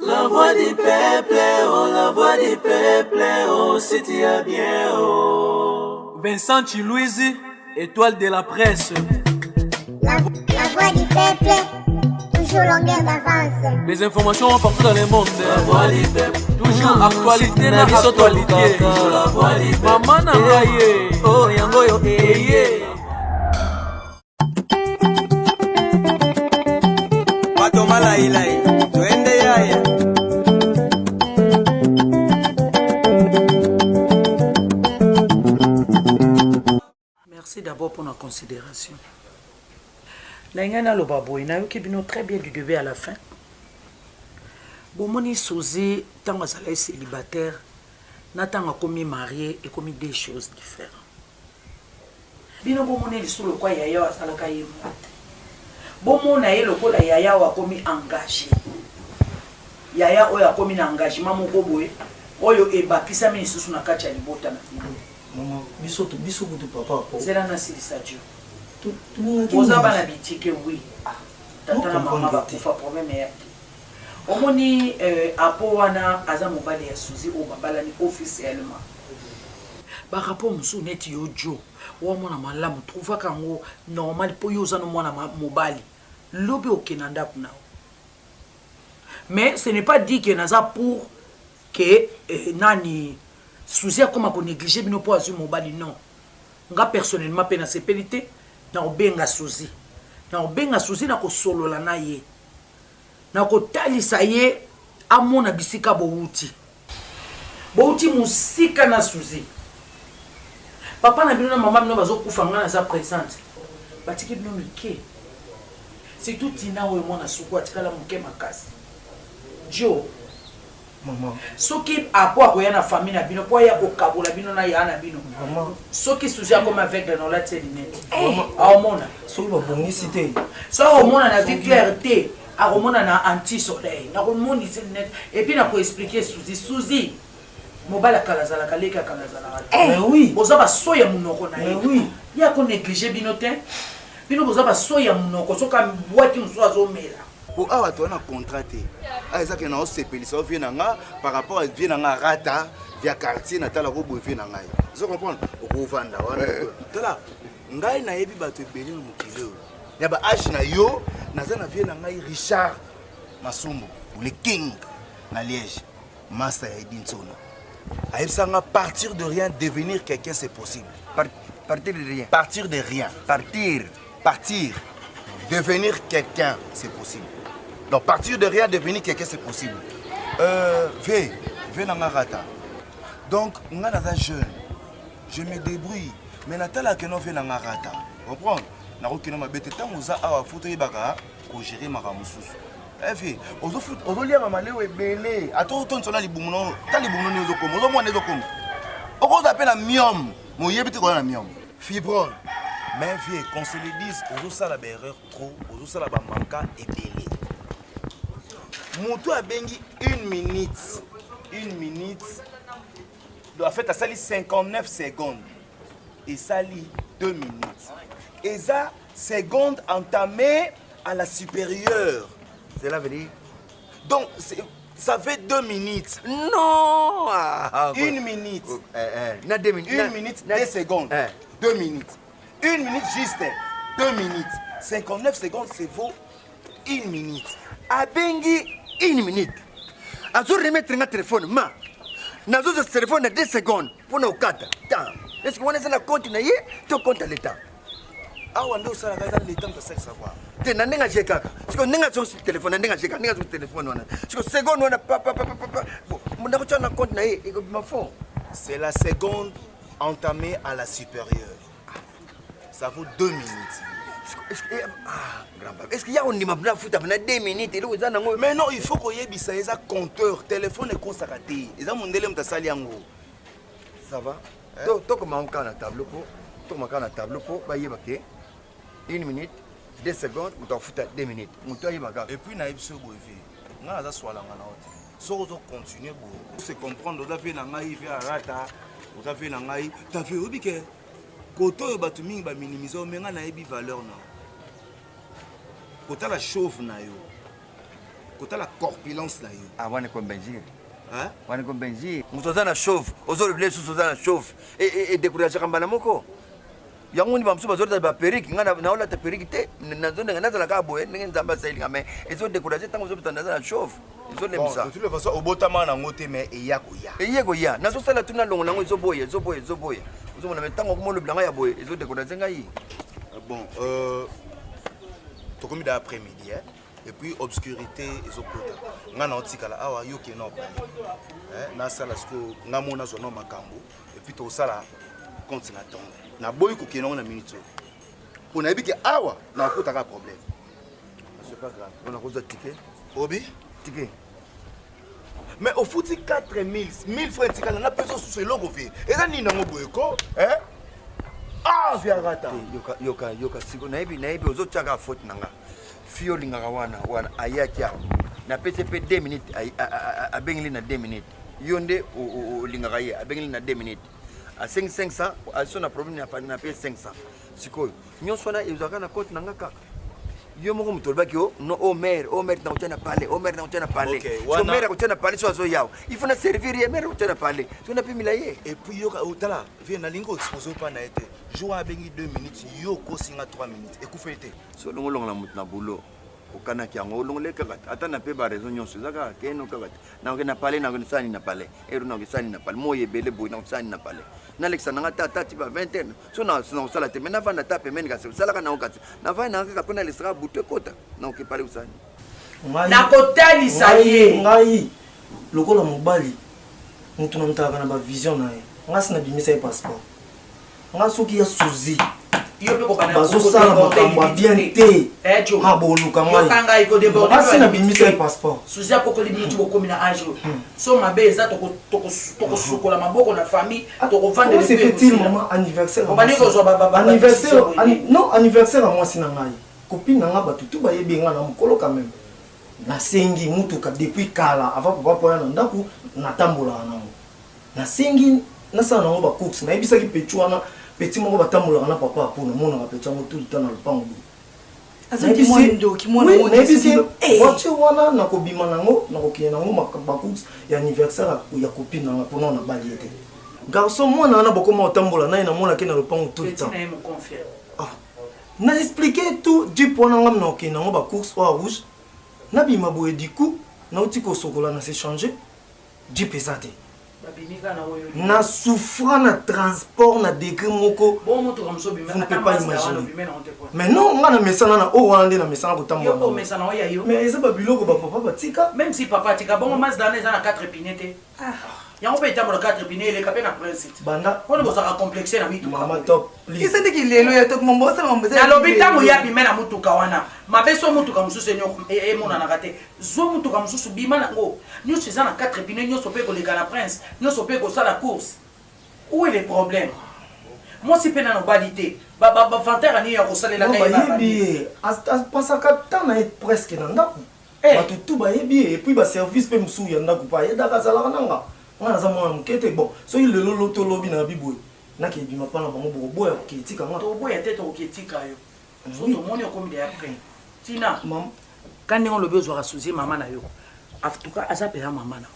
La voix du peuple, oh, la voix du peuple, oh, si tu as bien, oh. Vincent Chilouise, étoile de la presse. La voix du peuple, toujours longueur d'avance. Les informations partout dans le monde. La voix du peuple, toujours actualité na actualité. La voix du peuple, Maman na ngaye, oh yango yo eye. Pato malai, tuende yaya. Merci d'abord pour la considération. L'ingana lo baboy na yoki bino très bien du début à la fin. Bomoni sozi tant que célibataire, na tant commis marié et commis deux choses différentes. Bino bomoni sur le quoi yaya wa salaka yemo. Bomona ye lokola yaya wa commis engagé. Yaya oya commis na engagement moko boye. Oyo ebakisa mi susu na kacha libota na bino. Maman, biso kutu papa. Zela na silisa Dieu. Vous avez l'habitude que oui. Tata maman va faire problème. Omoni apowana aza mobali ya Suzy o babala ni officiellement. Ba rapport musu neti yo jo. Wa mona malamu trouva kango normal po yo za no mona mobali. Lobi okenanda kuna. Mais ce n'est pas dit que naza pour que nani Suzy a comme ko négliger bino po azu mobali non. Nga personnellement pe na sepelité na obenga Suzy. Na obenga Suzy na ko solola na ye. Na ko talisa ye amona bisika bouti. Bouti musika na Suzy. Papa na bino na mama bino bazo kufa nga na za présente. Batiki bino mike. C'est tout tina o mona suku atikala muke makasi. Jo Maman. Soki apo akoya na famille na bino po ya ko kabola bino na ya na bino. Maman. Soki Suzy comme avec dans la lunette. Aomona. Soki ba bongisi te. So omona na vie clarté. Aromona na anti-soleil. Na romoni net. Et puis na ko expliquer Suzy. Mobala kalazala kaleka kalazala. Mais oui. Boza ba soya munoko na ye. Mais oui. Ya ko négliger binote. Bino boza ba soya munoko soka boîte muso azomela. Pour avoir un contrat, ça que nous sepelissons par rapport à bien rata via quartier natal robo vient ngai. Vous comprenez? Au vendre là. Ngai na yebi bato ebeli na mokilo. Ya ba age na yo nazana vient ngai Richard Masumbu, le king na Liège. Massa Edin Sona. À partir de rien devenir quelqu'un c'est possible. Partir de rien. Partir de rien. Partir. Devenir quelqu'un c'est possible. Donc partir de rien, devenir quelqu'un, c'est possible. V dans rata. Donc, on est jeune. Je me débrouille. Mais Natala que nous venons dans rata. Vous comprenez? Nous avons bête temps où ça a foutu baga pour gérer ma ramoussous. V, on lire ma malé ou belé. À tout autant sur la libounon, t'as libounon nous comme, nous moins nous comme. On cause appelle un miom. Mon yébite qu'on a un miom. Fibrone. Mais vie, qu'on se le dise, on ça la erreur trop, on ça la manca et belé. Moutou a bengi 1 minute. 1 minute. En fait, ça lit 59 secondes. Et ça lit 2 minutes. Et ça, seconde entamée à la supérieure. Cela veut dire? Donc, ça fait 2 minutes. Non! 1 minute. 2 minutes. 1 minute, 2 secondes. 2 minutes. 1 minute juste 2 minutes. 59 secondes, c'est vaut 1 minute. A bengi 1 minute. A zo remettre na téléphone ma. Na zo téléphone na 2 secondes pour nous kata. Est-ce que on est na compte na ye? To compte l'état. Ah wando ça la l'état de ça savoir. Te na nenga jeka. Parce que nenga zo téléphone, nenga jeka, nenga zo téléphone wana. Parce que seconde wana papa. Mon na na compte na ye, il ma fond. C'est la seconde entamée à la supérieure. Ça vaut 2 minutes. Est-ce qu'il y a un imam qui a 2 minutes? Mais non, il faut qu'il y ait un compteur. Téléphone est consacré. Ils ont mon délai de saliango. Ça va? Tu comment on a un tableau pour? Tu comment on a un tableau pour? 1 minute, 2 secondes, tu as fait 2 minutes. Et puis, il y a un peu de temps. Si on continue, pour se comprendre, on a fait un rata, on a fait un rata. Tu as vu que quand on a minimisé, on a une valeur. Quand on a chauve, Côté la corpulence là. Ah, on est comme Benjir. Hein? On est comme Benjir. Nous sommes à chauffe. Aux autres blessés, nous sommes à chauffe. Et décourager comme Banamoko. Yango ni bamsu bazota ba periki ngana na ola ta periki te na zone ngana za la ka boye ndenge nzamba sailinga mais ils ont découragé tant que vous na chauffe. Ils ont les ça. De toute façon, au botama na ngote mais eyako ya. Eyako ya. Na so sala tuna longo nango zoboye. Vous on met tant que le blanc ya boye. Ils ont découragé ngai. Bon, tokomi da après-midi hein. Et puis obscurité et opota. Ngana otikala awa yoke no pa. Hein, na sala sko ngamona zo no makambo et puis to sala compte na tombe. Na boy ko kenon na minute. On a dit que awa na ko ta problème. C'est pas grave. On a cause ticket. Obi, ticket. Mais au foot 4000, 1000 francs ticket na peso sous ce logo fait. Et ça ni na ngo boyko, hein? Ah, via rata. Yoka siko naibi ozo chaka faute nanga. Fio lingaka wana ayaki awo. Na PCP 2 minutes a bengili na 2 minutes. Yonde o lingaka ye a bengili na 2 minutes. À 500 a son problème na paye 500. Sikoyo. Nyonso na ezaka na compte nanga kaka. Yo moko mutolba ki no o maire na utana pale, o maire na utana pale. So maire utana pale so azo yao. Il faut na servir ye maire utana pale. So na pimila ye. Et puis yo utala vient na lingo exposer pa na été. Jour a bengi 2 minutes, yo ko singa 3 minutes. Et ku fete. So longo longo na mutna boulot. Okana ki yango longo le kaka. Ata na pe ba raison nyonso zaka keno kaka. Na ngena pale na ngena sani na pale. Ero na sani na pale. Moye bele boy na sani na pale. Na Alexandre tata ti va 20 ans. So na sala te mena va na tape meni ka sala kana okati. Na va na ka pena lesra butte kota. Na oke pale usani. Na kotali saye. Ngai lokola mobali. Mutu na mutaka na ba vision na ye. Ngasi na bimisa e passeport. Ngasoki ya suzi. Yo pe ko bana bazo sala makambo bien te. Ha boluka ngai. Yo kanga iko déborder. Ngasi na bimisa e passeport. Suzi akoko limiti ko komina ajo. So mabe eza toko sukola maboko na famille toko vendre les. C'est fait-il maman anniversaire. Bani ko zo baba anniversaire non anniversaire à moi sina ngai. Copine nga batu tu ba yebi nga na mukolo quand même. Na sengi mutuka depuis kala avant papa poya na ndaku na tambola na. Na sengi na sana ngo ba cooks na ebisa ki pechuana petit moko batambola na papa apona mona ba pechango tout le temps na lupango. Azaki mwindo kimona ngo ebisi wachi wana na kobima nango na kokina nango ba cooks ya anniversaire ya copine na pona na bali ete. Garçon mwana na bokoma otambola na ina mona ke na lupango tout le temps. Petit na mo confier. Na expliquer tout du point ngam na okina ngo ba cooks wa rouge. Na bima boye du coup na utiko sokola na s'échanger du pesate. Na souffrant na transport na degré moko. Bon moto comme ça bima. Vous ne pouvez pas imaginer. Mais non, on a mesana na o wande na mesana ko tambo. Yo mesana o ya yo. Mais eza ba biloko ba papa batika. Même si papa tika bon Mazda na na 4 épinete. Ah. Ya on peut tambo 4 épinete le capé na principe. Banda. On ko ça complexé na bitu. Mama top. Isa ndiki lelo ya tok mombosa mombosa. Na lobita mo ya bima na mutuka wana. Mabeso mutuka mususu nyoko e mona na kate. Zo mutuka mususu bima na ngo. Nyo seza na 4 épinete nyo sope ko le la prince. Nyo sope ko ça la course. Où est le problème? Moi si pena no badité. Ba fantere ni ya ko salela kay ba. Yebi. Pasaka tana est presque na ndako. Ba tout ba yebi et puis ba service pe musu ya ndako pa yeda ka sala nanga. On a mwana mukete bon. So il le loto lobi na biboy. Na ke bima pa na bango boya ke tika nga. To boya tete o ke tika yo. So to moni ko mi de après. Tina, mam, quand on le besoin souci maman na yo. En tout cas, aza pe maman na.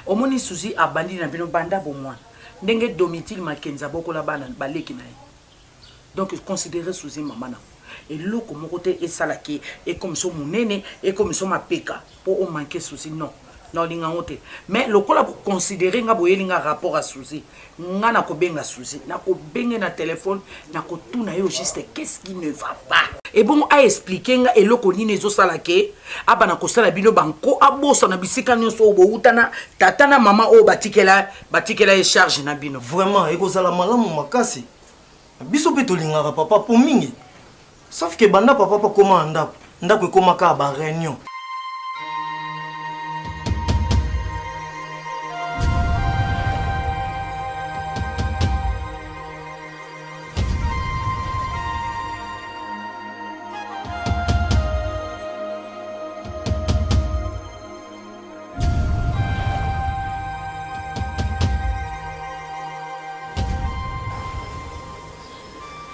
O moni souci a bandi na bino banda bo moi. Ndenge domicile makenza boko la bana baleki na. Donc considérer souci maman na. Et loko mon côté et salaki et comme so munene et comme so mapeka pour o manquer souci non. Non linga honte. Mais lokola pour considérer nga boye linga rapport à souci. Nga na ko benga souci. Na ko benga na téléphone na ko tuna yo juste qu'est-ce qui ne va pas. Et bon a expliquer nga eloko nini zo salake abana ko sala bino banko abosa na bisika nyonso obo utana tata na mama o batikela e charge na bino. Vraiment eko sala malamu makasi. Biso pe to linga papa pour mingi. Sauf que banda papa pa koma ndako. Ndako ekoma ka ba réunion.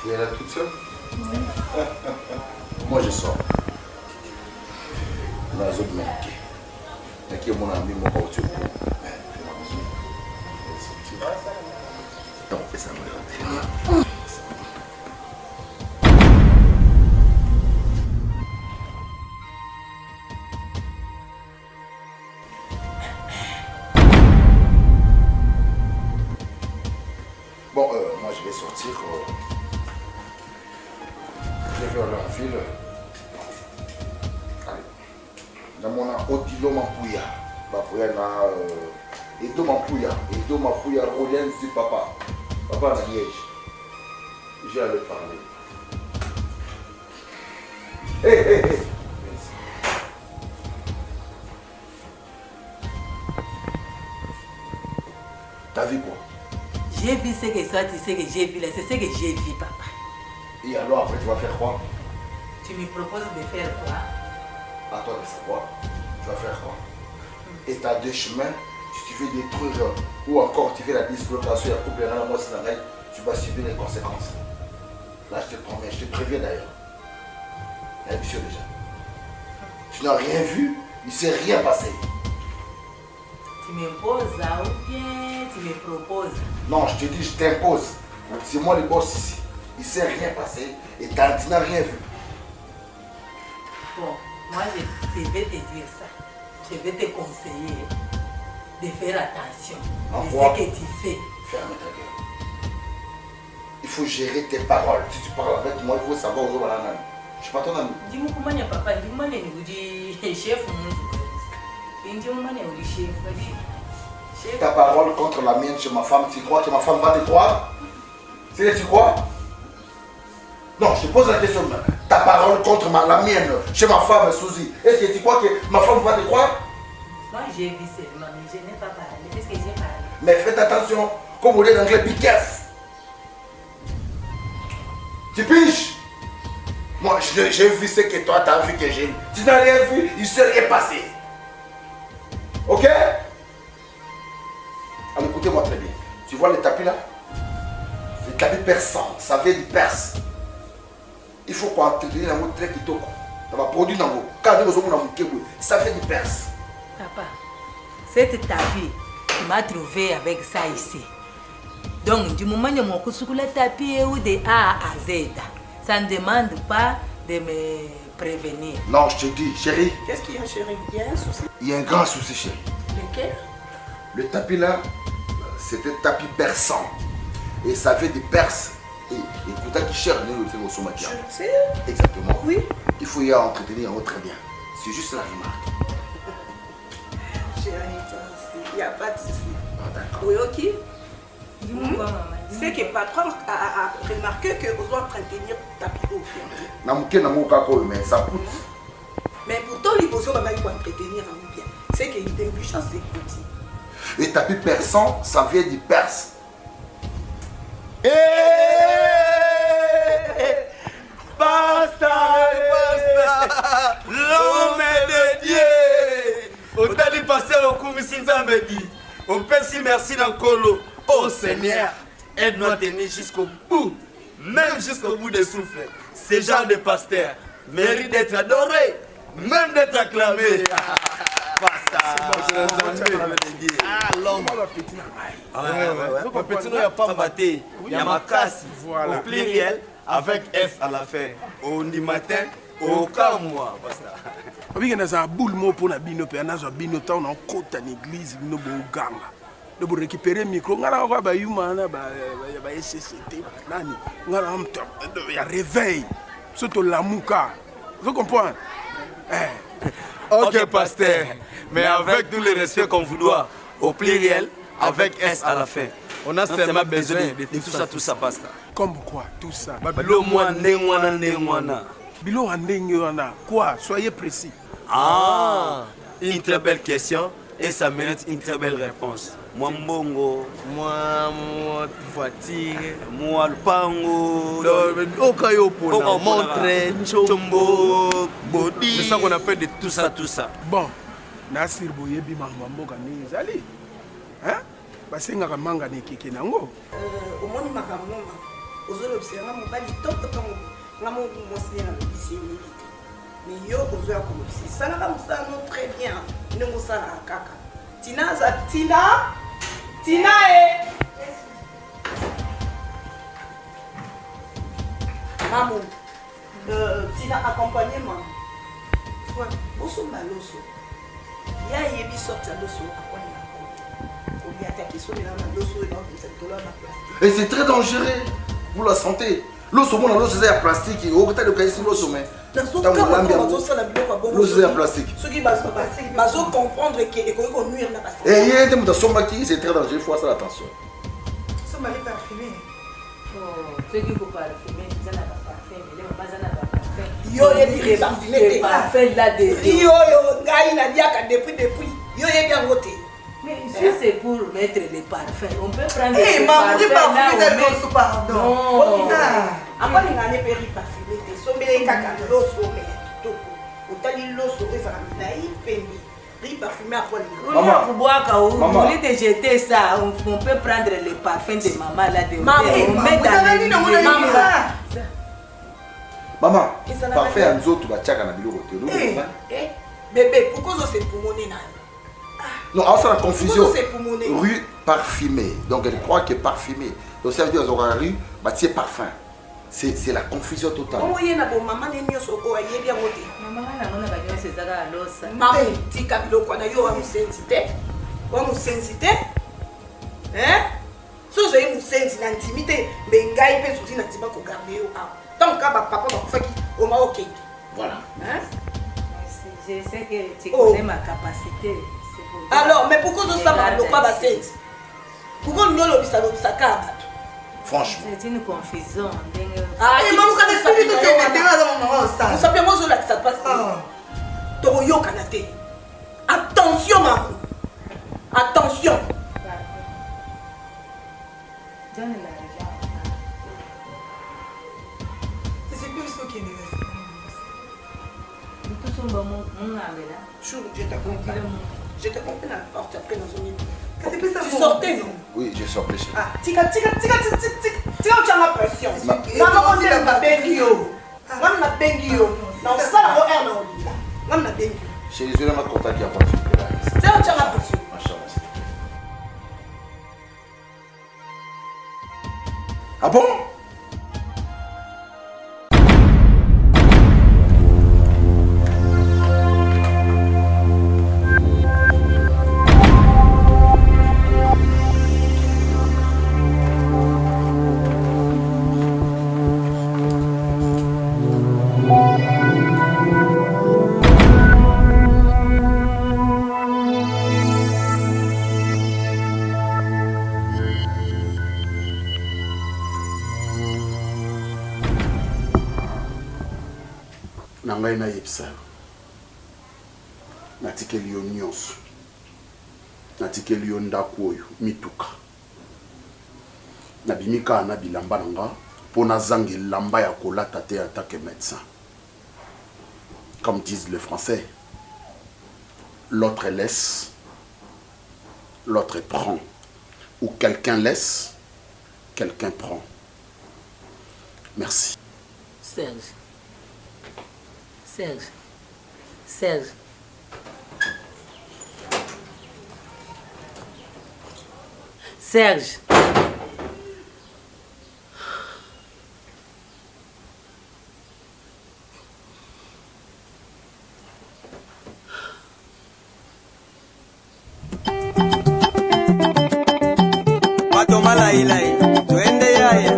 Tu es là toute seule? Oui. Moi je sors. mec. Mais qui est mon ami, mon pote. Donc, ça m'a bon, moi je vais sortir. Je vais vers la ville. Allez. Dans mon Otilo Mampouya. Mampouya na. Edo Mampouya. Edo Mampouya. Rolien dit papa. Papa na Liège. J'ai à le parler. Hé. T'as vu quoi? J'ai vu ce que toi tu sais que j'ai vu là, c'est ce que j'ai vu, papa. Et alors après tu vas faire quoi? Tu me proposes de faire quoi? À toi de savoir. Tu vas faire quoi? Et tu as deux chemins. Si tu veux détruire ou encore tu fais la dislocation, tu vas subir les conséquences. Là je te promets, je te préviens d'ailleurs. Il y a déjà. Tu n'as rien vu, il ne s'est rien passé. Tu m'imposes ou bien tu me proposes? Non, je te dis, je t'impose. C'est moi le boss ici. Il ne s'est rien passé et tu n'as rien vu. Bon, moi je vais te dire ça. Je vais te conseiller de faire attention à ce que tu fais. Ferme ta gueule. Il faut gérer tes paroles. Si tu parles avec moi, il faut savoir où on va. Je ne suis pas ton ami. Dis-moi comment il y a papa, dis-moi le chef. Ta parole contre la mienne chez ma femme, tu crois que ma femme va te croire? Tu crois? Non, je te pose la question. Ta parole contre la mienne chez ma femme, Suzy, est-ce que tu crois que ma femme va te croire? Moi j'ai vu seulement, mais je n'ai pas parlé. Qu'est-ce que j'ai parlé? Mais faites attention, comme on dit en anglais, be careful. Tu piges? Moi, j'ai vu ce que toi, tu as vu que j'ai vu. Tu n'as rien vu, il ne s'est rien passé. Ok? Alors écoutez-moi très bien. Tu vois le tapis là? Le tapis persan, ça vient du Perse. Il faut qu'on entretenir dans votre trait qui toque. Ça va produire dans vos. Quand vous avez un kébou, ça vient du Perse. Papa, cette tapis, tu m'as trouvé avec ça ici. Donc, du moment où je le tapis ou de A à Z, ça ne demande pas de me prévenir. Non, je te dis, chérie. Qu'est-ce qu'il y a, chérie? Il y a un souci. Il y a un grand souci, chérie. Lequel? Le tapis là, c'était tapis persan. Et ça vient des Perses. Et écoutez qui cherche au sommateur. Je sais. Exactement. Oui. Il faut y entretenir très bien. C'est juste la remarque. Chérie, il n'y a pas de souci. Ah, d'accord. Oui, ok. Dis-moi quoi, maman? C'est que le patron a remarqué que vous doit entretenir tapis haut. Mais ça coûte. Mais pourtant, les besoins va entretenir bien. C'est qu'il y a une chance d'écouter. Et tapis persan, ça vient du Perse. Basta! L'homme de Dieu! Autant du passé au Koumissi Zambedi. On peut si merci dans Kolo. Oh Seigneur, aide-nous à tenir jusqu'au bout, même jusqu'au bout des souffles. Ce genre de pasteur mérite d'être adoré, même d'être acclamé. Basta! Ah, l'homme! Petit, il n'y a pas batté. Il y a ma casse au pluriel avec F à la fin. Au matin, au cas moi. Basta. Oui, il y a un boule mot pour la bino, puis il y a un bino temps en côte à l'église, nous bon ganga. Nous récupérer le micro, on a un bah humain, bah SCT, nani, on a un réveil, surtout la mouka. Vous comprenez? Ok, pasteur, mais avec tout le respect qu'on vous doit, au pluriel, avec S à la fin. On a seulement besoin de tout ça, pasteur. Comme quoi, tout ça? Bilo moi, nengwana. Bilo nengwana. Quoi? Soyez précis. Ah, une très belle question et ça mérite une très belle réponse. Moi mbongo, moi voiture, moi le pango, okayo pona, montre, chombo, body. C'est ça qu'on appelle de tout ça. Bon, Nasir Boyebi Mamboka Nizali. Hein? Basenga manga ne keke nango. Omoni makamoma. Ozolo observa mobali top ngamo mosina na bisi milite. mais yo ozoya kolobisa esalaka mosala no très bien ndenge osalaka kaka tina aza tina e maman tina accompagner maman bosomba loso ya yebi sorti ya loso akoni na kolia te akesomela na loso enaokisa likolo ya baplastique. Et c'est très dangereux pour la santé. L'eau mona l'eau c'est en plastique. Au côté de caisse l'eau sommet. L'eau c'est en plastique. Ceux qui baso comprendre que école qu'on nuire na plastique. Et il y a des sommes qui c'est très dangereux, il faut faire attention. Somme aller parfumer. Oh, ceux qui faut parfumer, ils en ont pas fait, mais les pas en ont pas fait. Yo yebi parfumer pas fait là de. Yo ngai na diaka depuis. Yo yebi en côté. Mais si c'est pour mettre les parfums, on peut prendre les parfums là où pardon. Non. Après les années péri parfumé, sombele kaka loso mais toko. Otali loso ezala naï pembi. Riz parfumé après les. Maman, pour boire quand vous voulez te jeter ça, on peut prendre les parfums de maman là de. On met dans le maman, parfait à nous autres, tu vas na biloko te. Bébé, pourquoi vous c'est pour mon nez? Non, c'est la confusion. Rue parfumée. Donc elle croit que parfumée. Donc ça veut dire dans la rue, bah c'est parfum. C'est la confusion totale. Comment y a na maman ni nyoso ko aye bien moté. Maman na mona ba nyoso ezaka losa. Maman tika biloko na yo wa musensité. Wa musensité? Hein? So ze musensi na intimité, mais ngai pe souci na tiba ko garder yo a. Donc ka ba papa ba faki o ma OK. Voilà. Hein? Je sais que tu connais ma capacité. Alors, mais pourquoi vous savez pas basset? Pourquoi nous le bisa ka? Franchement. C'est une confusion. Ah, et maman quand est-ce que tu te mets dans mon maman ça? Vous savez moi je la ça passe. To yo kanate. Attention maman. Attention. Donne la c'est plus ce qui est nécessaire. Tout son bon mon là. Je te comprends la porte après dans une minute. C'est plus ça. Tu sortais non? Oui, je sors chez. Ah, tika tu as ma pression. Maman on dit la bengi yo. Maman na bengi yo. Dans ça la air na olila. Maman na bengi. Chez les yeux, on a contact qui a pas de super. Tu as ma pression. Ah bon? ngai na yebisa natikeli yo nyonso natikeli yo ndako oyo mituka nabimi kaka na bilamba na nga mpo nazanga elamba ya kolata te en tant que médecin. Comme disent les Français, l'autre laisse, l'autre prend. Ou quelqu'un laisse, quelqu'un prend. Merci. Serge. Serge. Serge. Serge. Matomala ilai, tuende yaya.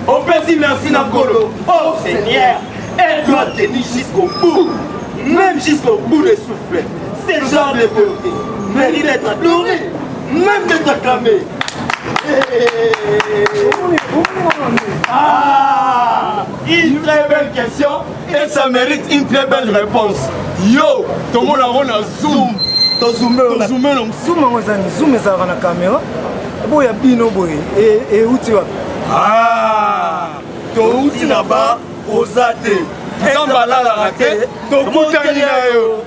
On peut dire merci Nakolo. Oh Seigneur, elle doit tenir jusqu'au bout, même jusqu'au bout de souffle. Ce genre de beauté mérite d'être adoré, même d'être acclamé. Ah, une très belle question et ça mérite une très belle réponse. Yo, tout le monde a zoom. tozume zoom yango ezani zoom ezalaka na caméra boya bino boye euti wapi touti na ba oza te nzambe alalaka te tokutani na yo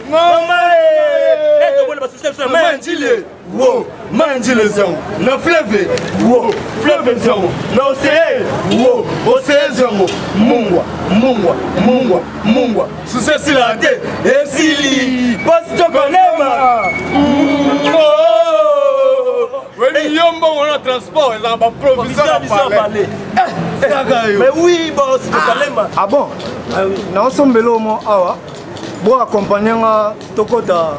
manjile wo manjile zango na fleuve wo fleuve zango na océan wo océan zango mungwa susesila te esili pasi tokonema weni yo mbongo na transport ezala baprovision palais mais oui boss tokalema ah bon naosombela omo awa bo accompagne nga tokota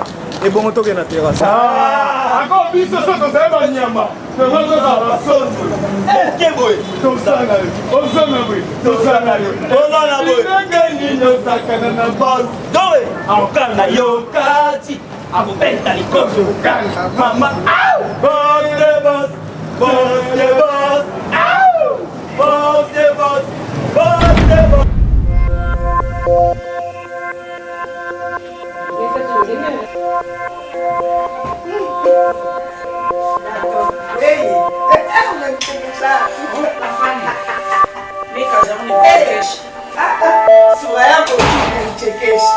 ebongo toke na terrasse ako biso so tozali banyama tokozozala basonzo keboye tosanga yo ozonga boye tosanga yo olala boye ndenge nini osakana na bas doe akokanga na yo kati akobeta likoso kanga mama bos de bos bos de bos bos de bos bos de bos. Sura yako inanichekesha.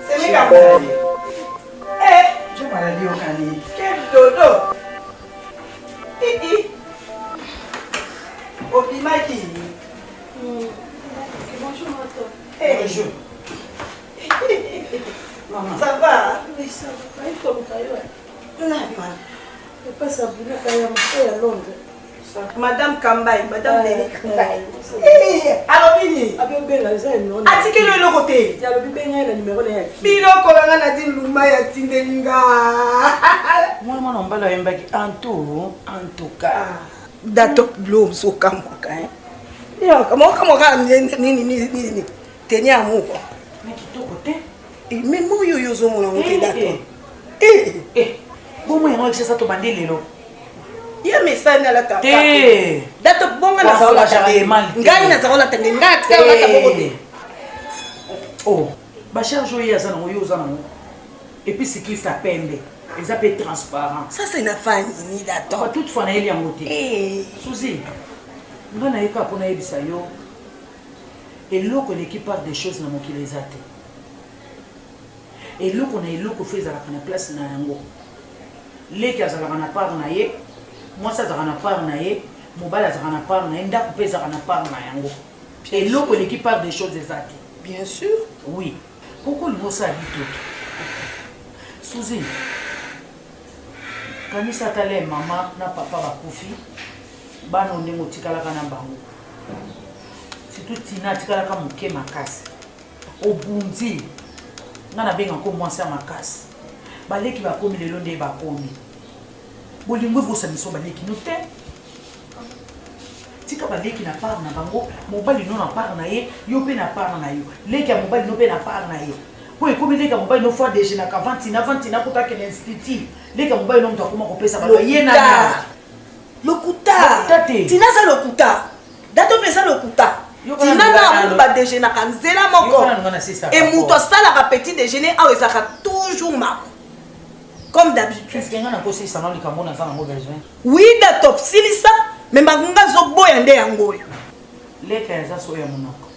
Semika mbali. Juma radio kali. Quel dodo. Obimaki. Bonjour, Mato. Bonjour. Maman. Ça va? Oui, ça va. Il faut me faire. Non, je passe à Bouna Kayama à Londres. Madame Kambaye, Madame Denis Kambaye. Alors, Bini. Atiki le côté. Il y a le bébé, il y a le numéro de la Bilo Kolanga Nadine Luma ya Tindelinga. Moi, on va le mbaki en tout cas. Dato Blom so kamwaka hein. Yo, kamwaka ni tenia muko. Mais qui to côté? Mais mo yo yo zo mona ngote dato. Bon moi on ça to bandeli lo. Ya mesana la ka. Dato bonga na ça saola tande. Ngai na saola tande ngati ka la ka bokote. Oh, ba charge yo za na yo za na. Et puis cycliste à pembe. Ils appellent transparent. Ça c'est na fani ni dato. Toutefois na eli en côté. Suzy. On a eu qu'à pour na ebisa yo. Et l'eau qu'on équipe par des choses dans mon qui les a été. Et l'eau qu'on a eu l'eau qu'on fait à la place na yango. Les qui a na part na ye, moi ça na part na ye, mobile za na part na nda couper za na part na yango. Et l'eau qu'on équipe par des choses des athées. Bien sûr. Oui. Pourquoi le mot ça dit tout? Suzy. Quand ça t'allait maman na papa ba kufi, ba no ndingo tikala kana bango. Surtout tina tikala ka muke makasi. Obundi. Ngana benga ko mwasa makasi. Baleki ba komi lelo nde ba komi. Bolingo vosa miso baleki no te. Tika baleki na part na bango, mobali no na part na ye, yo pe na part na yo. Leki ya mobali no pe na part na ye. Po ekomi leki ya mobali no fois déjà na 20 na kota ke l'institut. Leki ya mobali no mto akoma kopesa ba ye na na. Lokuta. Tina za lokuta. Dato pesa lokuta. Tina na mu ba déjeuner ka nzela moko. Et muto sala ka petit déjeuner a ezaka toujours mako. Comme d'habitude. Oui, dato silisa, mais magunga zo boya nde yango. Leka ya so ya monoko.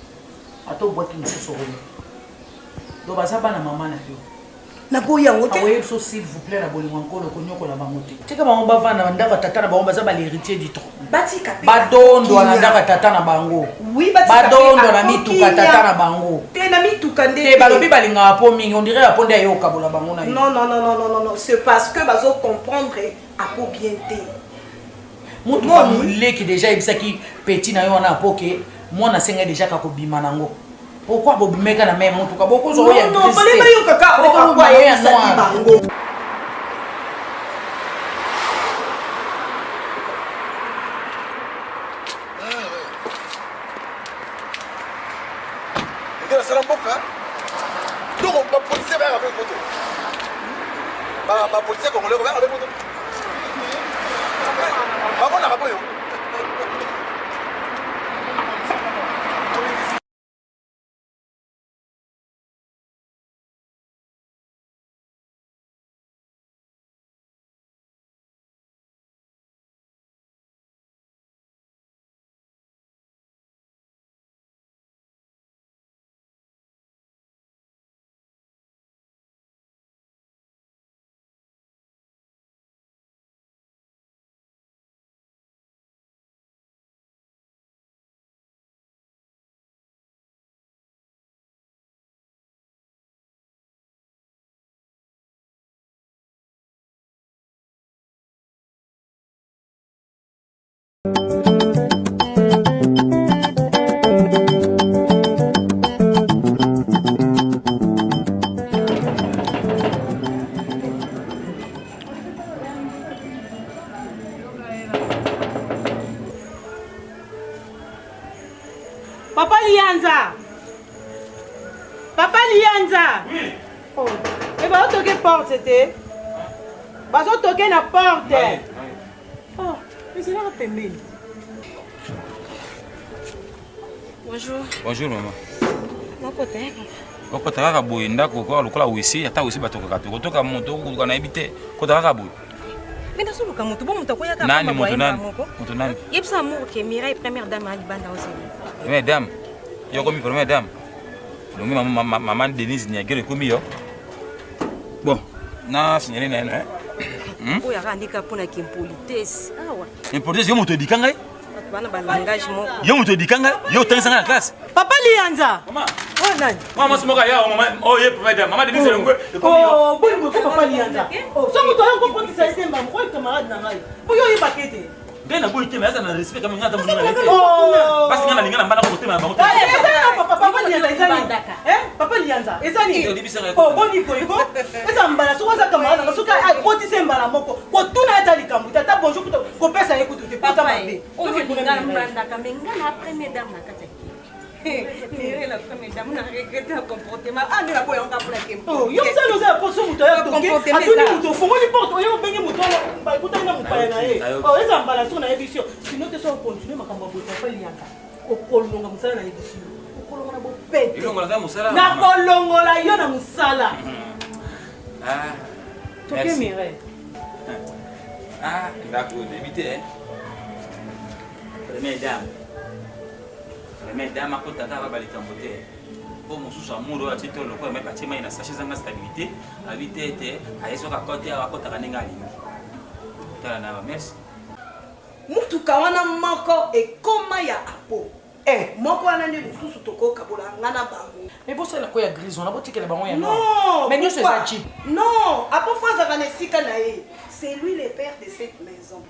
Ato boki mususu rolo. Do bazaba na mama na yo. Na boya yango te. Awoye so s'il vous plaît na bolingo nkolo konyoko la bangote. Tika ba ngomba vana ndaka tata na bango bazaba l'héritier du trône. Bati kapé. Badondo na ndaka tata na bango. Oui, bati kapé. Badondo na mituka tata na bango. Te na mituka nde. Te balobi balinga po mingi on dirait aponde ayo kabola bango na yo. Non, c'est parce que bazo comprendre à po bien té. Mutu ba muleki déjà ibisaki petit na yo na poke. Moi na senga déjà ka ko bima nango. Pourquoi vous mettez la même montre? Pourquoi vous avez non, pas les maillots caca. Pourquoi vous avez un noir? Policier congolais, regarde les motos. Par contre, on n'a pas Papa Lianza. Papa Lianza. Oui. Oh. Et bah, on toque porte, c'était. Bah, on toque la porte. Oh, mais c'est là la pembe. Bonjour. Bonjour maman. Napote. Okota kaka boye ndako ko lokola wisi ata wisi batoka to kotoka moto ko na ebite kota kaka boye. Mais dans le moto bon moto ko yaka nani moto nani? Moto nani? Yebsa mo ke Mireille première dame ali banda aussi. Première dame. Yo komi première dame. Donc maman Denise Niagere komi yo. Bon, na signaler na hein. O ya andika pona ki impolitesse. Ah ouais. Impolitesse yo moto dikanga? Bana ba langage moko. Yo moto dikanga? Yo tangisa na classe. Papa Lianza. Maman. Oh nani? Maman smoka ya maman. Oh ye première dame. Maman Denise ngwe. Oh, bon papa Lianza. Oh, so moto yo ko kisa isemba mo ko camarade na ngai. Po yo yi bakete. Dena boy te mais ça na respect comme ngata muna lete. Oh. Parce que ngana lingana mbana ko tema bango. Papa Lianza ezani. Papa Lianza ezani. Oh, boni ko iko. Eza mbala so waza camarade na suka ai koti sembala moko. Ko tuna eta likambu tata bonjour ko pesa ekutu te papa mabe. O ko ngana mbanda kamenga na première dame na kata. Mireille la première dame na regrette le comportement. Ah mais la boy on ka pour la kempo. Oh, yo ça nous a porté muto ya toke. Atuni muto fongo ni porte oyo bengi muto ba kuta na mupaya na ye. Oh, eza mbala so na ebisio. Sinon te so continuer makambo boto pa lianga. Okolonga musala na ebisio. Okolonga na bo pete. Ilongola za musala. Na kolongola yo na musala. Ah. Toke Mireille. Ah, d'accord, débité hein. Première dame. Mais dame a côté à bali tambote. Pour mon sous amour à titre le quoi mais bâtiment il a sachet sans stabilité, habiter était à eso ka côté à côté kaninga limi. Tala na merci. Mutuka wana moko e koma ya apo. Moko wana ndi mususu toko kabola ngana bango. Mais bon c'est la quoi ya grise on a boté que les bango ya non. Mais nous c'est ça chip. Non, apo faza kanesika na ye. C'est lui le père de cette maison.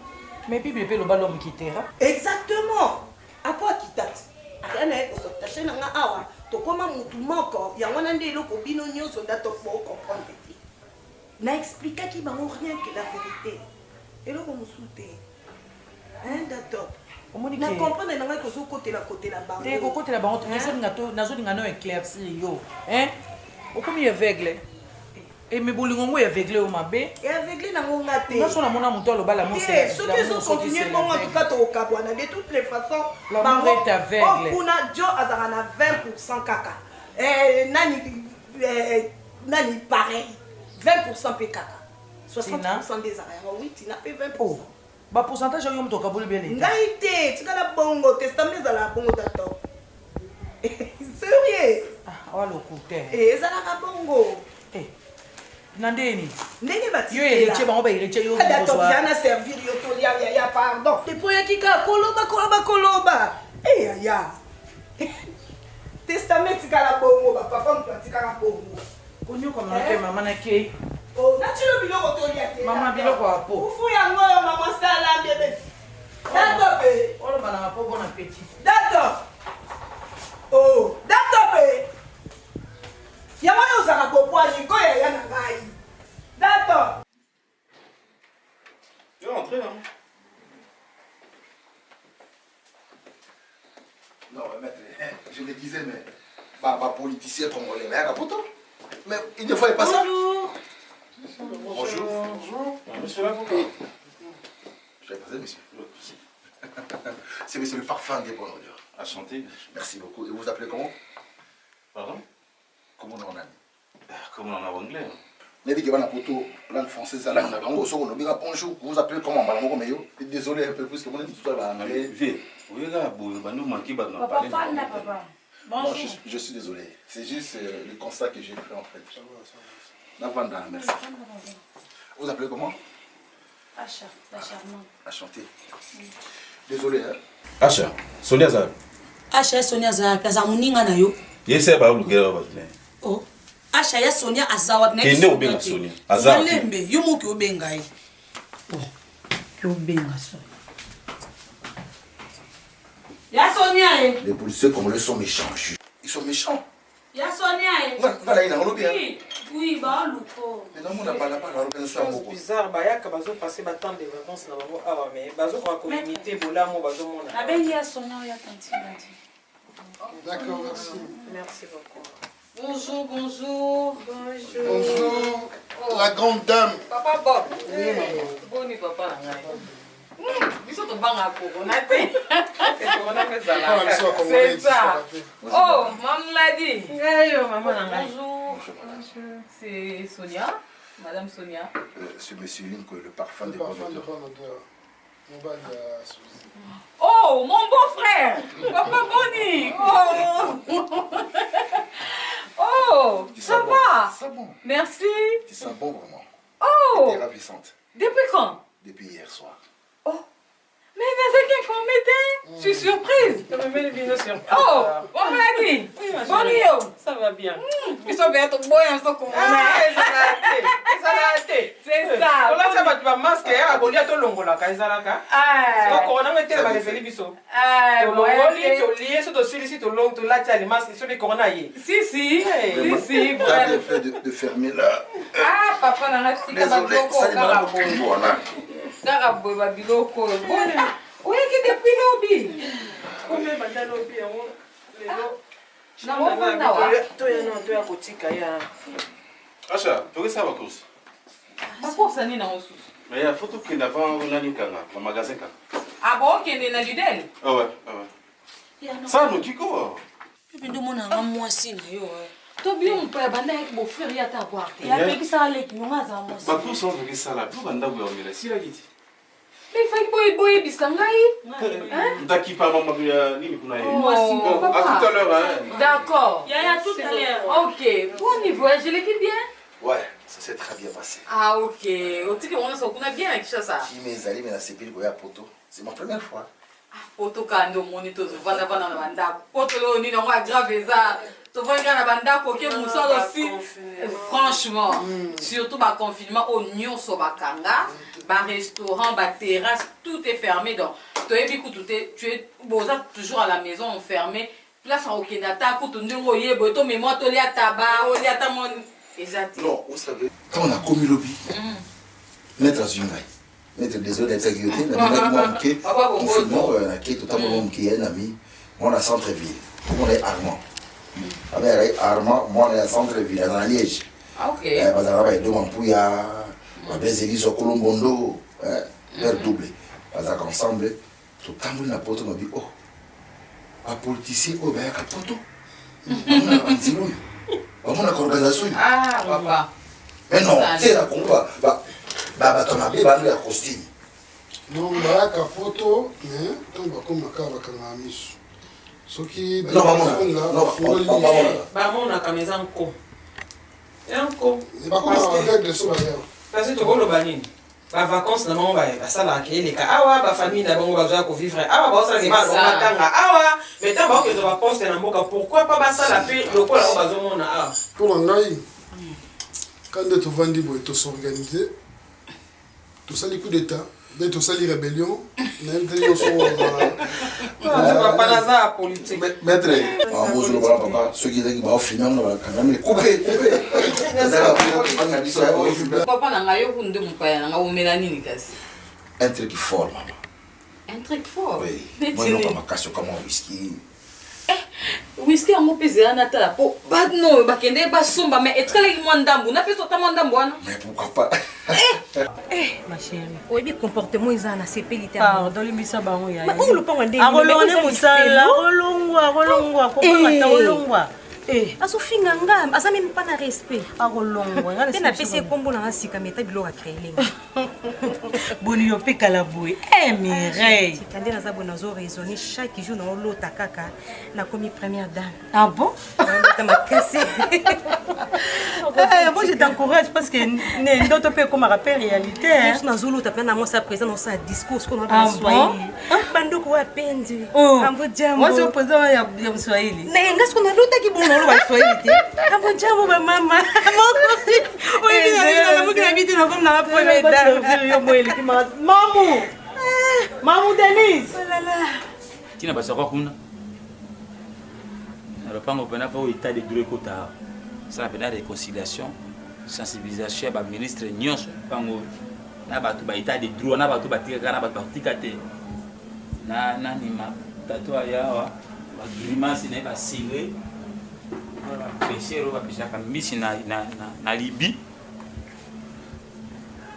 Mais puis bébé le ballon qui terra. Exactement. Apo akitati. Ana ekosotashe na nga awa tokoma mutu moko yango na nde eloko bino nyonso ndato po comprendre te. Na expliquaki bango rien que la vérité. Eloko musute. Hein dato. Na comprendre na nga ko côté la bango. Te ko côté la bango nazo linga no éclaircir yo. Hein? O komi aveugle. Et me bolingo aveugle o mabe. Et aveugle na ngonga te. Na sona mona muto lo bala mo c'est. Ce qui sont continuer bon en tout cas to kabwana de toutes les façons. Bango est aveugle. Kuna jo azara na 20% kaka. Nani pareil. 20% pe kaka. 60% des arrêts. Oui, tu n'as pas 20%. Ba pourcentage yo muto kabuli bele. Ngai te, tu kana bongo testament za la bongo dato. Sérieux? Ah, wala okuté. Za la bongo. Nandeni ndenge bati yo héritier bango ba héritier yo dato yana servir yo to ya pardon depuis yakika koloba ya testament kala bongo ba papa mtati kala bongo konyo ko na mama na ke oh na chilo biloko to lia te mama biloko apo ufu yango yo mama sala bebe dato pe olo bana po bon appétit dato oh dato pe yango yo zaka kopwani ko ya na ngai dato yo entrez là. Non, maître, je le disais, mais pas politicien congolais, mais mais il ne fallait pas ça. Bonjour. Bonjour. Monsieur l'avocat. Je vais passer, monsieur. C'est monsieur le parfum des bonnes odeurs. Enchanté. Merci beaucoup. Et vous vous appelez comment? Pardon? Comment on a? Comment on a anglais? Mais dit que la photo, langue française, la langue bonjour, vous vous appelez comment, madame Roméo? Désolé un peu plus que mon ami, tout ça, oui, là, nous manquons de parler. Papa. Bonjour. Je suis désolé. C'est juste le constat que j'ai fait en fait. Navanda, merci. Vous appelez comment? Acha, la charmante. Enchanté. Désolé, hein? Acha, Sonia Zara. Acha, Sonia Zara, kaza muninga na yo. Yese ba ulugera ba. Oh. Acha ya Sonia azawa na kende obenga Sonia. Azawa. Lembe, yo muki obenga yi. Oh. Ki obenga so. Ya Sonia e. Les policiers congolais sont méchants. Ils sont méchants. Ya Sonia e. Ngala ina ngolo bien. Oui, bah, Luko. Mais non, on n'a pas l'organisation. C'est bizarre, bayaka bazo passer temps de vacances na bango awa mais bazo kwa communauté bolamo bazo mona. La belle ya Sonia ya tanti. D'accord, merci. Merci beaucoup. Bonjour, bonjour. Bonjour. La grande dame. Papa Bob. Boni papa na ngai. Biso to banga ko na te. C'est ça. Oh, maman l'a dit. Maman na ngai. Bonjour. C'est Sonia, Madame Sonia. C'est Monsieur Linko, le parfum de bonne odeur. Oh, mon beau-frère. Papa Boni. Oh. Oh, ça va. Ça bon. Merci. Tu sens bon vraiment. Oh. Tu es ravissante. Depuis quand? Depuis hier soir. Oh. Mais n'est-ce qu'il faut m'aider? Je suis surprise. Oh, on me l'a dit. Bonio. Ça va bien. Ils sont bien tout beaux, ils sont comme c'est ça. On a ça va masque à bolia to longola ka ezalaka. Ah. Donc on a mettre ba lefeli biso. Ah, to longoli to lié so to silisi to long to la tali masque so de corona yi. Si. T'as bien fait de fermer là. Ah, papa na tika ba biloko kaka boy. Kaka boy ba biloko. Bon. Oye ki depuis lobby. Combien ba lobby yango lelo. Na mofanda wa. To ya kotika ya. Acha, tu que ça va course? Ma course ni na osu. Mais il faut que n'avant nani kanga, le magasin ka. Ah bon, qui est na Lidl? Ah ouais. Ça nous kiko. Puis nous mona nga mwasi na yo. To bi on peut banda avec beau frère ya ta boire. Ya pe kisa leki nonga za mwasi. Ba course on veut ça là, tout banda vous on est si la giti. Mais fait boy bisangai. Ndaki pa mama nini kuna yeye. Bon, à tout à l'heure hein. D'accord. Ya tout à l'heure. OK. Bon niveau, je l'équipe bien? Ouais, ça s'est très bien passé. Ah OK. Au titre on a bien avec ça. Qui mes allés mais la CPL Goya Poto. C'est ma première fois. Ah, Poto kando monito vanda na banda. Poto lo ni ngwa grave ça. To vanga na banda ko ke musalo aussi. Franchement, surtout ba confinement au nyonso bakanga, ba restaurant, ba terrasse, tout est fermé donc. Tu es toujours à la maison enfermé. Place en Okendata pour te neuroyer, boto mais moi to lia tabac, o lia ta mon exact. Non, vous savez, quand on a commis lobby, mettre à Zungai. Mettre désolé d'être sécurité, mais moi qui confinement, on a qui totalement qui est un ami, on a centre-ville. On est Armand. Avec Armand, moi on est à centre-ville, dans la Liège. Ah OK. Parce que là-bas, il demande pour y a des églises au Colombondo, vers doublé. Parce qu'ensemble, tout le temps on a porté, on m'a dit oh. Un politicien au Béa Capoto. On a un zéro. On a une organisation. Ah, papa. Mais non, c'est la combat. Bah, ton habit va nous accoster. Non, Béa Capoto, mais quand on va comme un cas avec un ami. Ce qui. Non, non, bah, on a comme un co. Un co. C'est pas comme avec les sauvages. Parce que tu vois le banin. Ba vacances na mama ba sala ke le ka awa ba famille na bango bazoya ko vivre awa ba sala ke ba tanga awa mais tant ba ko zo ba poste na mboka pourquoi pas ba sala pe lokola ba bazo mona awa pour ngai quand tu vandi boy to s'organiser tout ça les coups d'état dès tout ça les rébellions même des so ba panaza politique maître bonjour papa ceux qui disent ba finir on va quand même couper Papa na ngayo kunde mpaya na ngaumela nini kasi? Un truc fort maman. Un truc fort? Oui. Moi non pas casse comme un whisky. Whisky yango pezela na tala po badno bakende basomba mais etrele ki mwandambu na peso ta mwandambu ana. Mais pourquoi pas? Ma chérie. Oyebi comportement eza na sepelité. Pardon limisa bango ya. Ma on le panga ndenge. Akolone musala, akolongwa, ko panga ta olongwa. Azofinga nga aza même pas na respect. Akolongwa ngana te na pesi kombo na sika meta biloko créer boni yo pe kala boy. Mireille. Kande na za bona zo raisonner chaque jour na lota kaka na komi première dame. Ah bon? Ta ma cassé. Moi je t'encourage parce que ne ndoto pe comme rappel réalité hein. Je na zolo ta pena moi sa présent dans sa discours qu'on a dans Swahili. Bandoko wa pendi. Ambo jambo. Moi c'est présent ya Swahili. Na ngas qu'on a lota ki bon lo Swahili. Ambo jambo ba mama. Oui, na mo kina biti na comme na première dame. Yo moeli ki mamu. Mamu Denise. Oh là là. Tina basa kwa kuna. Na lopango pena fa o état de droit kota. Ça la pena réconciliation. sensibilisation ya ministre nyonso bango na bato ba état de droit na bato batika na bato batika te na nani ma tato ayawa ba grimace na ba singwe ba pêcheur ba pêcheur kan misi na Libye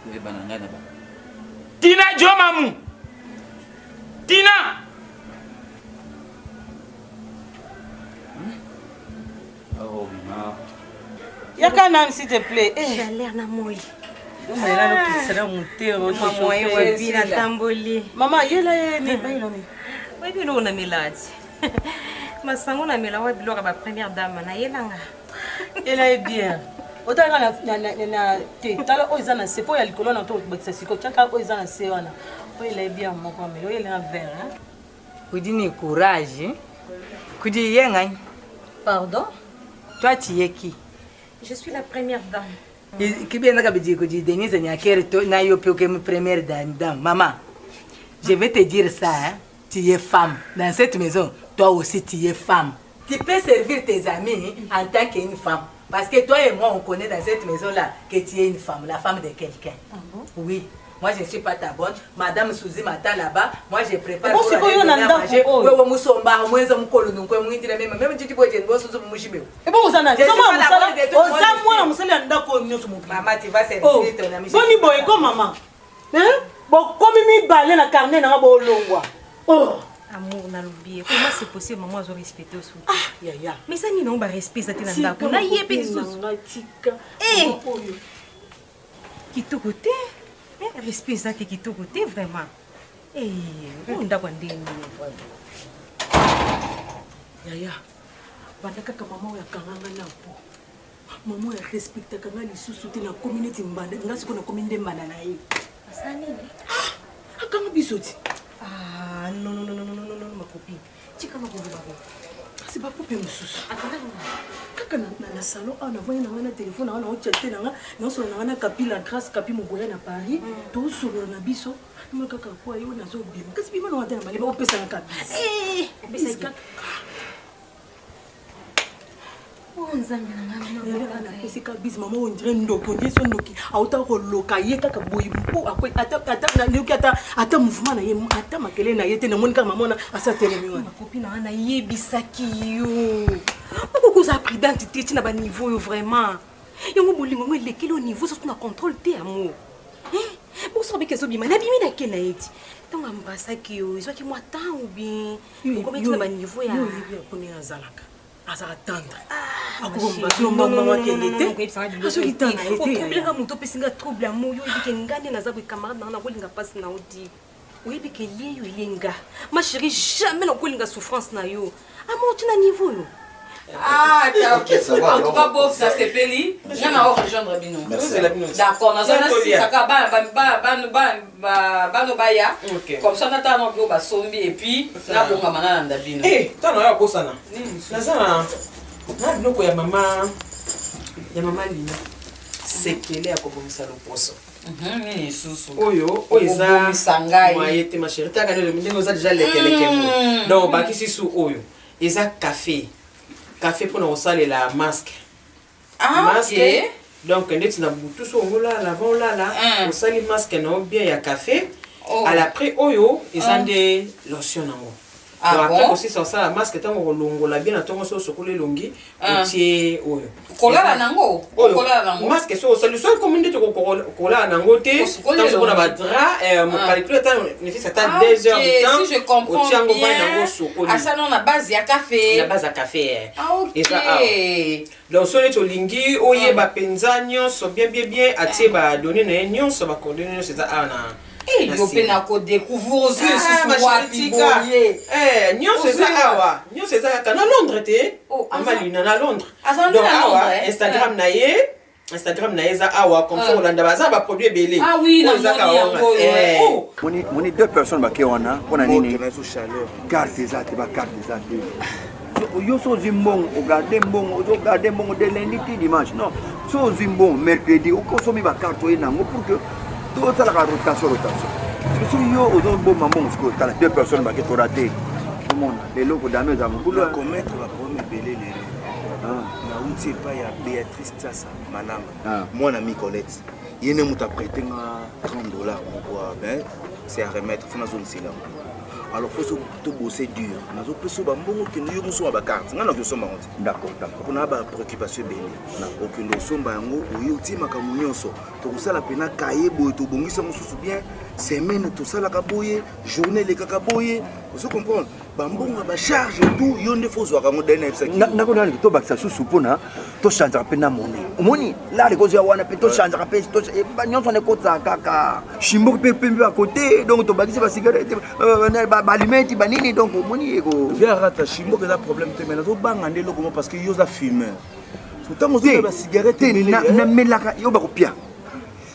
we bananga na ba Tina Jomamu Tina oh non Yaka nan s'il te plaît. J'ai l'air na moi. Maman, yela ni bailoni. Oui, bilo na miladi. Masango na mila wa bilo ba première dame na yelanga. Elle est bien. Otaka na te tala oizana c'est pour ya likolo na to bakisa siko chaka oizana se wana. Elle est bien moko mais elle est en vert hein. Kudini courage. Kudi yenga. Pardon? Toi tu es qui? Je suis la première dame. Qui bien n'a dit que Denise n'a qu'elle n'a eu que première dame. Maman, je vais te dire ça, hein. Tu es femme. Dans cette maison, toi aussi tu es femme. Tu peux servir tes amis en tant qu'une femme. Parce que toi et moi, on connaît dans cette maison-là que tu es une femme, la femme de quelqu'un. Ah bon? Oui. Moi, je ne suis pas ta bonne. Madame Souzi m'attend là-bas. Moi, je prépare pour aller donner à manger. Et bon, vous avez maman, tu vas servir ton ami. Boni boy, comme maman. Hein? Bon, comme il balait la carnet, n'a pas longwa. Oh. Amour, n'a l'oublié. Comment c'est possible, maman, je respecte aussi? Ah, ya. Mais ça, n'y a pas respect, ça t'es dans la cour. N'a pas de soucis. Eh! Qui te côté? Respect, ça t'es qui te côté, vraiment. Eh, on doit voir des Yaya, bandaka ka maman ya kanganga na po. Maman ya respecte kanga li susu te na community mbanda, ngasi ko na community mbanda na ye. Ça nini? Ah, kanga bisoti. Ah, non, ma copine. Tika ma copine. C'est pas pour me susu. Kaka na salon, on a voyé na téléphone, on a chaté na non so na kapi la grâce kapi mo goya na Paris, to so na biso. Mo kaka kwa yo na zo bima. Kasi bima na tena bali ba opesa na kapi. Eh, opesa ka. Oh, nzambe na ngana na pesi ka bis mama on dirait ndoko ndeso ndoki auta ko loka ye kaka boyimpo akwe ata na luki ata mouvement na ye ata makele na ye te na monika mama na asa telemi wana ma copine na yebisaki yo pourquoi ça pris d'identité na ba niveau yo vraiment yango bolingo ngo lekelo niveau ça na contrôle te amour hein pour savoir que zobima na bimi na kena yeti tant ambasaki yo izwaki moi tant ou bien comment tu na ba niveau ya yo yebi akoni azalaka azala tendre akubomba yo mama kendete asoki tanga ete problème moto pesinga trouble amour yo ebike ngane na za bo camarade na kolinga passe na odi oui bike lié yo linga ma chérie jamais na kolinga souffrance na yo amour tu na niveau yo ah d'accord en tout cas beau ça c'est peli on a rejoindre bino d'accord na zona si saka ba no baya comme ça nata no go ba sombi et puis na bonga manana nda bino eh tano ya kosana nazana na binoko ya mama lina sekele ya kobomisa loposo nini susu oyo eza moye te ma chérie taka ne ndenge oza déjà lekeleke mo donc bakisi su oyo eza café pour nous saler la masque. Masque. Donc ndeti na butu so ngola lavant là on sali masque na bien ya café. À l'après oyo ezande lotion nango. Après aussi ça la masque tango longola bien na tongo so sokole longi otie oyo. Kola nango. Kola nango. Masque so sali so comme ndeti ko kola nango te. Tango ko na ba drap mon calcul temps ne fait ça 2 heures de temps. Si je comprends bien. Ah ça non la base ya café. La base à café. Ah OK. Donc so neto lingi oye ba penza nyonso bien atie ba donner na nyonso ba coordonner c'est ça ana. Eh, yo pena ko découvrir aux yeux sur wapi boye. Eh, nyonso c'est ça awa. Nyonso c'est ça kana Londres te. Amalina na Londres. Donc awa Instagram na ye za awa comme ça Holanda baza ba produit belé. Ah oui, na Moni 2 personnes ba ke wana pona nini? Carte za te ba carte za te. Yo so zimbong o garder mbongo de lundi ti dimanche. Non, so zimbong mercredi o ko so mi ba carte o nango pour que tout ça la rotation. Je suis yo aux bon maman parce que 2 personnes qui ont raté. Tout le monde, les locaux d'amis ont voulu commettre la première belé nauti epai ya Béatrice Tiasa Mananga mwana Micolette ye ne moto aprêté nga $30 moko ben c'est à remettre fona zone sila alors faut tout bosser dur nazo peso ba mbongo kendo yo muso ba carte nga na ko somba ngoti d'accord kuna ba préoccupation bene o kendo somba yango oyo tima ka munyonso to kusala pena kaye boy to bongisa mususu bien semaine to sala ka boye journée le kaka boye vous comprenez ba mbongo ba charge tout yo ne faut zo ka moderne ebsaki na ko na to bakisa susu pona to changer pena monnaie omoni là les causes ya wana pe to changer pe to ba nyonso ne ko kaka shimbo pe pembe à côté donc to bakisa ba cigarette ba alimenti ba nini donc omoni eko via rata shimbo que ça problème te mena zo banga ndelo comment parce que yo za fumeur sotango zo ba cigarette na melaka yo ba ko pia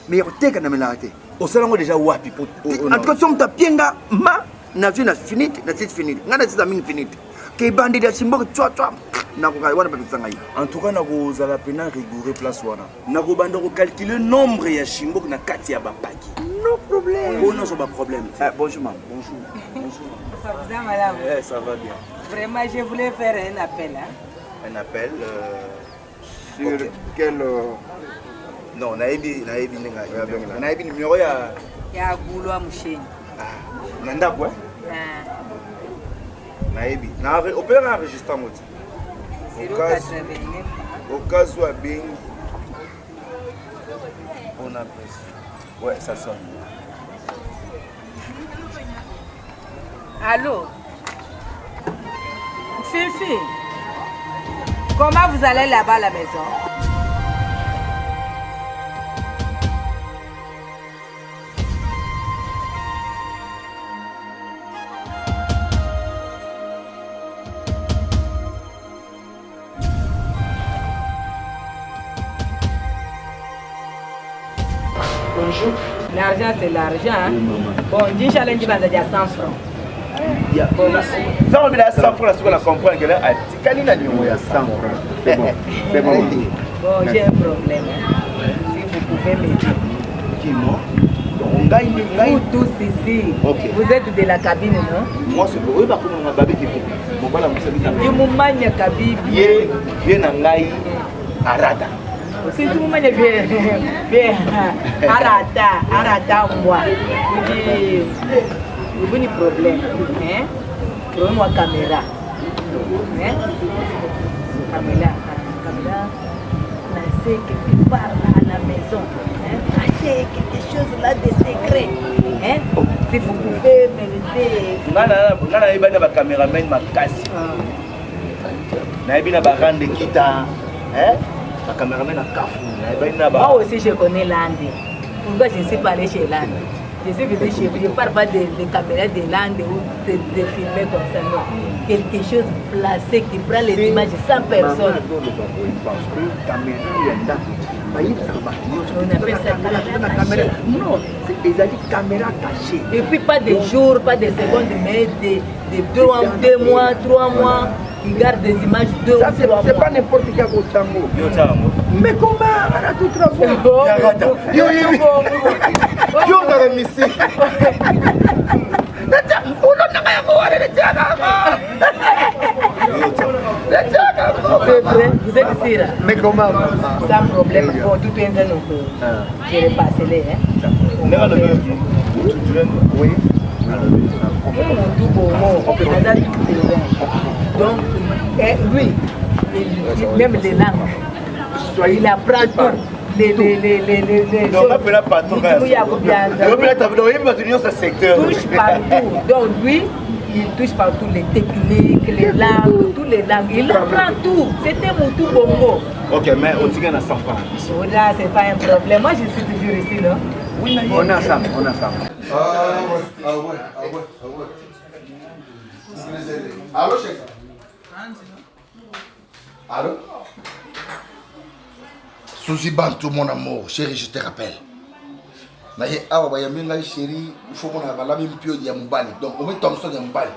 mais yo teka na melaka te au salon déjà wapi en tout cas som ta pienga ma na zina finite na c'est finite ngana c'est mingi finite ke bandi ya shimbo twa na ko wana ba tsanga yi en tout cas na ko zala pena rigoureux place wana na ko banda ko calculer nombre ya shimbo na kati ya ba paki no problème bon non c'est pas problème bonjour maman bonjour ça va madame ça va bien vraiment je voulais faire un appel un appel sur quel non naebi numéro ya Gulwa Musheni nanda quoi naebi na opéra enregistrement moti 089 au cas où bien on apprécie ouais ça sonne allô Fifi comment vous allez là-bas à la maison? Bonjour. L'argent c'est l'argent. Bon, dis challenge va dire 100 francs. Ça on met 100 francs là sur la comprendre que là tikali na numéro ya 100 francs. C'est bon. Bon, j'ai un problème. Si vous pouvez m'aider. Dis-moi. Vous tous ici, vous êtes de la cabine, non? Moi c'est pour eux parce que mon babi qui mon bala musabita. Je m'manya cabine. Bien ngai arada. Si tout le monde est bien, arata, moi. Vous avez un problème, hein? Problème à caméra. Hein? Caméra, on sait quelque part à la maison. Hein? Cacher quelque chose là de secret. Hein? Si vous pouvez m'aider. Nana ibana ba cameraman makasi. Na ibina ba rande kita, hein? La caméraman à Kafou. Moi aussi je connais l'Inde. Pourquoi je ne suis pas allé chez l'Inde? Je suis venu chez vous. Je ne parle pas de caméras de l'Inde ou de filmer comme ça. Non. Quelque chose placé qui prend les images sans personne. On appelle ça caméra cachée. Non, c'est des caméras cachées. Et puis pas de jours, pas de secondes, mais de 2 mois, 3 mois. Il garde des images 2 ou 3 mois. C'est pas n'importe qui a au tango. Mais comment on a tout travaillé? Yo dans la musique. C'est vrai, vous êtes ici là. Mais comment? Sans problème, bon, tout est un autre. Je vais passer les, hein. Oui. Donc, lui, même les langues, il apprend tout. Les touche partout. Donc lui, il touche partout les techniques, les langues, toutes les langues. Il apprend tout. C'était mon tout bongo. Ok, mais on dit qu'on a 100 francs. Là, c'est pas un problème. Moi, je suis toujours ici, non? Oui, on a ça, on a ça. Ah ouais. Allô, chef? Allô? Souci Bantou, mon amour, chérie, je te rappelle. Mais ah ouais, mais chérie, il faut qu'on ait la même période de Moumbali. Donc, on met Thompson de Moumbali.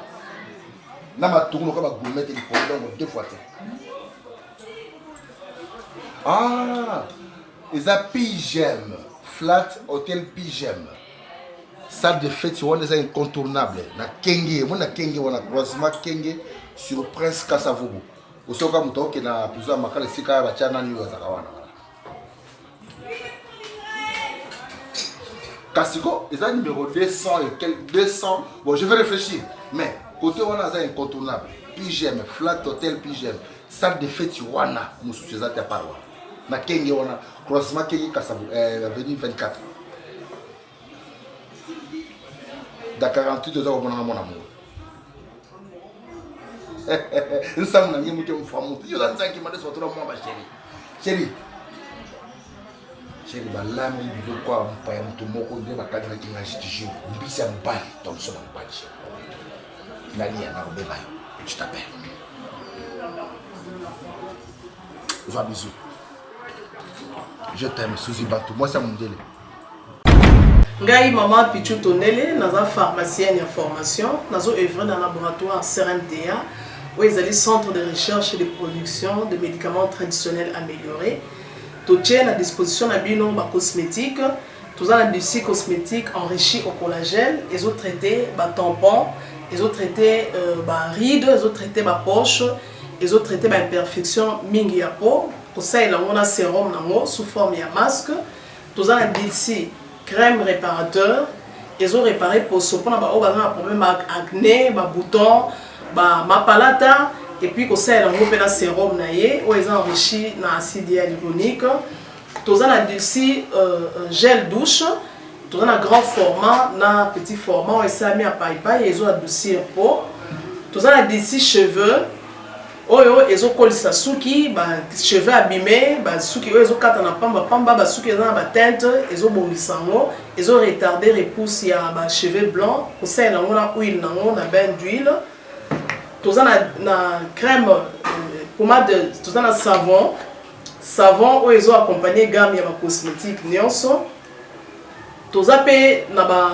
Là, ma tourne, on va mettre les problèmes 2 fois. Ah, ils ont Pigem, Flat Hotel Pigem. Salle de fête, c'est incontournable. Na Kenge, on a Kenge, on a croisement Kenge sur Prince Kassavobo. osoka moto oke na plusieurs makala esika batia nani oyo azalaka wana Kasiko, ils ont numéro 200 et 200. Bon, je vais réfléchir. Mais, côté on a un incontournable. PGM, Flat Hotel PGM. Salle de fête, Wana, Moussou César Taparwa. Na Kengi, on a croisement Kengi Kassabou, avenue 24. Dans 48 heures, on a mon amour. Nous sommes dans une femme. Il y a un qui m'a dit sur toi, moi, chérie. Chérie, balami biloko mpaya mutu moko nde bakali na kinga chitiju mbisi ya mbali Thomson mbali nani ya nakobeba yo je t'appelle va bisous je t'aime Suzy Bantou moi c'est mon délai ngai maman Pichu Tonele naza pharmacienne ya formation nazo œuvrer dans laboratoire CRMTA où ils allaient centre de recherche et de production de médicaments traditionnels améliorés. Tout est à disposition de bino cosmétiques, tout a des cosmétiques enrichis au collagène, ils ont traité tampons, ils ont traité rides, ils ont traité poche, ils ont traité imperfection mingi ya peau. Pour ça il a sérum sous forme de masque, tout a des crème réparateur, ils ont réparé pour ce pour un problème acné, boutons, mapalata. Et puis, quand il y a un sérum, où ils ont enrichi dans l'acide hyaluronique, tous un gel douche, tous un grand format, un petit format, où ils ont mis à paille, ils ont adouci la peau, tous un des cheveux, où ils ont collé sa souki, cheveux abîmés, souki, ils ont quatre en pamba, souki, ils ont la teinte, ils ont bondi sango, ils ont retardé repousse, il y a cheveux blancs, pour ça, il y a une huile, un bain d'huile. Tout ça na crème pommade, tout ça na savon où ils ont accompagné gamme ya cosmétique nyonso. Tout ça pe na ba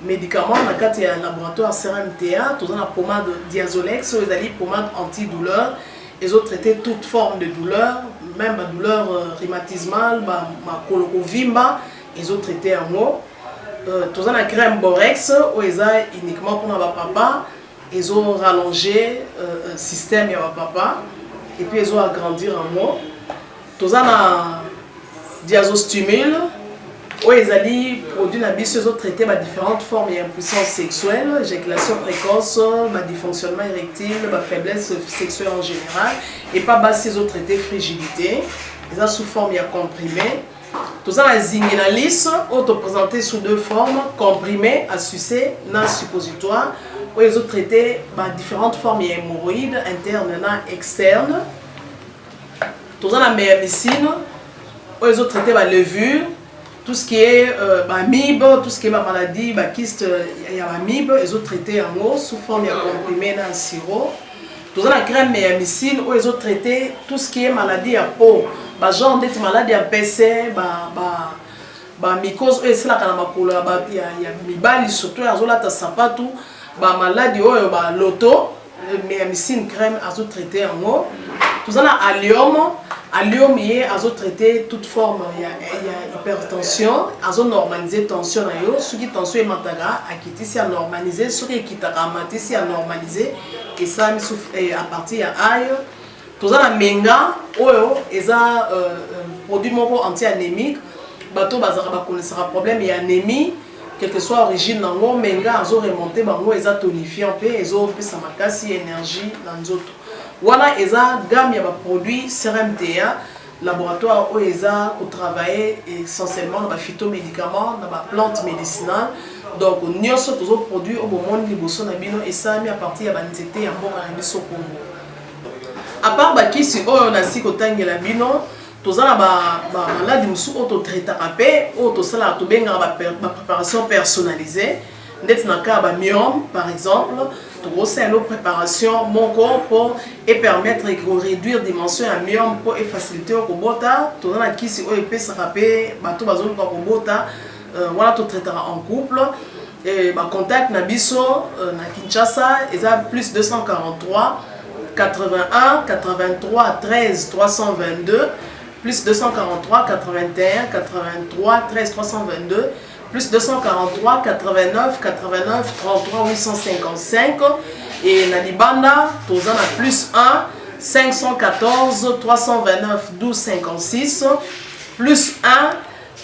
médicaments na kati ya laboratoire CRMTA, tout ça na pommade Diazolex, où ils allaient pommade antidouleur, ils ont traité toute forme de douleur, même la douleur rhumatismale, ma colorovimba, ils ont traité en mot. Tout ça na crème Borex où ils ont uniquement pour na ba papa. Ils ont rallongé le système de papa et puis ils ont agrandi en moi. Tout ça na diazostimule où ils allaient produire ils ont traité différentes formes d'impuissance sexuelle, éjaculation précoce, dysfonctionnement érectile, faiblesse sexuelle en général et pas bas ils ont traité frigidité. Ils ont sous forme de comprimé. Tout ça la zinginalis auto présenté sous deux formes, comprimé à sucer, na suppositoire. Où ils ont traité différentes formes d'hémorroïdes internes et externes. Tout ça la méamycine, où ils ont traité la levure, tout ce qui est amibe, tout ce qui est maladie, kyste, il y a amibe, ils ont traité en eau sous forme de comprimé dans le sirop. Tout ça la crème méamycine, où ils ont traité tout ce qui est maladie à peau, genre des maladies à PC, mycose, c'est là qu'il y a mibali surtout, ils ont là tout. Maladie loto méamycine crème azo traité en eau tout ça allium y azo traité toute forme il y a hypertension azo normaliser tension na yo ce qui tension est mataga akiti si a normaliser ce qui kitaka mati si a normaliser et ça à partir à aille tout ça la menga oyo eza produit moko anti-anémique bato bazaka ba connaître problème et anémie quelle que soit l'origine nango menga azo remonter bango eza tonifiant pe ezo pesa makasi énergie na nzoto wana eza gamme ya ba produits CRMTA laboratoire où eza ko travailler essentiellement dans ba phytomédicaments dans ba plantes médicinales donc nyonso tozo produit au bomoni liboso na bino esami à partir ya ba nzete ya mboka na biso Congo à part ba kisi oyo na siko tangela bino tous les maladies qui sont traitées, la préparation personnalisée, par exemple, c'est une préparation pour permettre de réduire la dimension de myome pour faciliter le robota. Tout le qui se fait en couple. Contact Nabiso, na Kinshasa, ils ont plus 243 81 83 13 322. Plus 243 81 83 13 322 plus 243 89 89 33 855 et na libanda tozana plus 1 514 329 12 56 plus 1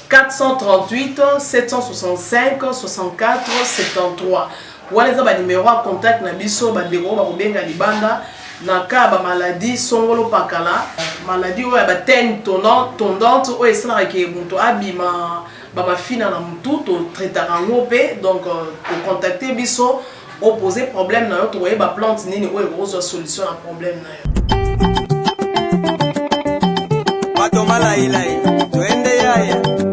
438 765 64 73. Voilà les numéros à contact na biso bandeko ba kobenga libanda na ka ba maladie songolo pakala maladie oyo ba ten tondante oyo esala ke muto abima ba mafina na mutu to traitera ngope donc pour contacter biso opposer problème na yo to ba plante nini oyo ko solution na problème na yo. Matomala ilai, tuende yaya.